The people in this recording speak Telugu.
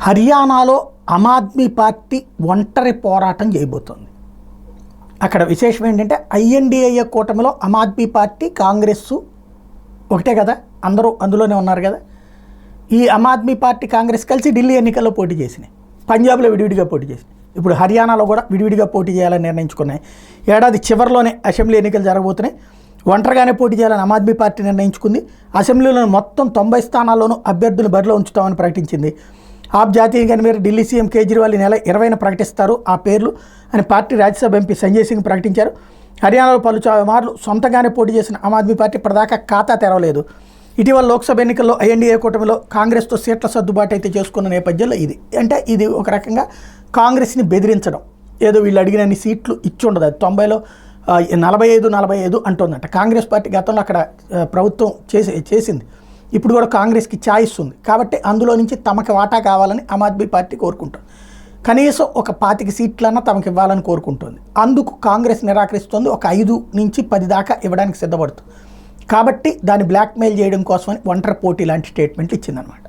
హర్యానాలో ఆమ్ ఆద్మీ పార్టీ ఒంటరి పోరాటం చేయబోతోంది. అక్కడ విశేషం ఏంటంటే ఐఎన్డీఏ కూటమిలో ఆమ్ ఆద్మీ పార్టీ కాంగ్రెస్ ఒకటే కదా, అందరూ అందులోనే ఉన్నారు కదా. ఈ ఆమ్ ఆద్మీ పార్టీ కాంగ్రెస్ కలిసి ఢిల్లీ ఎన్నికల్లో పోటీ చేసినాయి, పంజాబ్లో విడివిడిగా పోటీ చేసినాయి, ఇప్పుడు హర్యానాలో కూడా విడివిడిగా పోటీ చేయాలని నిర్ణయించుకున్నాయి. ఏడాది చివరిలోనే అసెంబ్లీ ఎన్నికలు జరగబోతున్నాయి. ఒంటరిగానే పోటీ చేయాలని ఆమ్ ఆద్మీ పార్టీ నిర్ణయించుకుంది. అసెంబ్లీలోని మొత్తం 90 స్థానాల్లోనూ అభ్యర్థులను బరిలో ఉంచుతామని ప్రకటించింది. ఆప్ జాతీయ కన్వీనర్ ఢిల్లీ సీఎం కేజ్రీవాల్ ఈ నెల 20న ప్రకటిస్తారు ఆ పేర్లు అని పార్టీ రాజ్యసభ ఎంపీ సంజయ్ సింగ్ ప్రకటించారు. హర్యానాలో పలుమార్లు సొంతగానే పోటీ చేసిన ఆమ్ ఆద్మీ పార్టీ ఇప్పటిదాకా ఖాతా తెరవలేదు. ఇటీవల లోక్సభ ఎన్నికల్లో ఐఎన్డీఏ కూటమిలో కాంగ్రెస్తో సీట్ల సర్దుబాటు అయితే చేసుకున్న నేపథ్యంలో ఇది అంటే ఇది ఒక రకంగా కాంగ్రెస్ని బెదిరించడం. ఏదో వీళ్ళు అడిగినన్ని సీట్లు ఇచ్చి ఉండదు, అది 90లో 45 అంటుందంట. కాంగ్రెస్ పార్టీ గతంలో అక్కడ ప్రభుత్వం చేసింది, ఇప్పుడు కూడా కాంగ్రెస్కి ఛాయిస్ ఉంది కాబట్టి అందులో నుంచి తమకి వాటా కావాలని ఆమ్ ఆద్మీ పార్టీ కోరుకుంటుంది. కనీసం ఒక 25 సీట్లన్నా తమకు ఇవ్వాలని కోరుకుంటుంది. అందుకు కాంగ్రెస్ నిరాకరిస్తుంది. ఒక 5 నుంచి 10 దాకా ఇవ్వడానికి సిద్ధపడుతుంది. కాబట్టి దాన్ని బ్లాక్మెయిల్ చేయడం కోసమని ఒంటరి పోటీ లాంటి స్టేట్మెంట్లు ఇచ్చిందనమాట.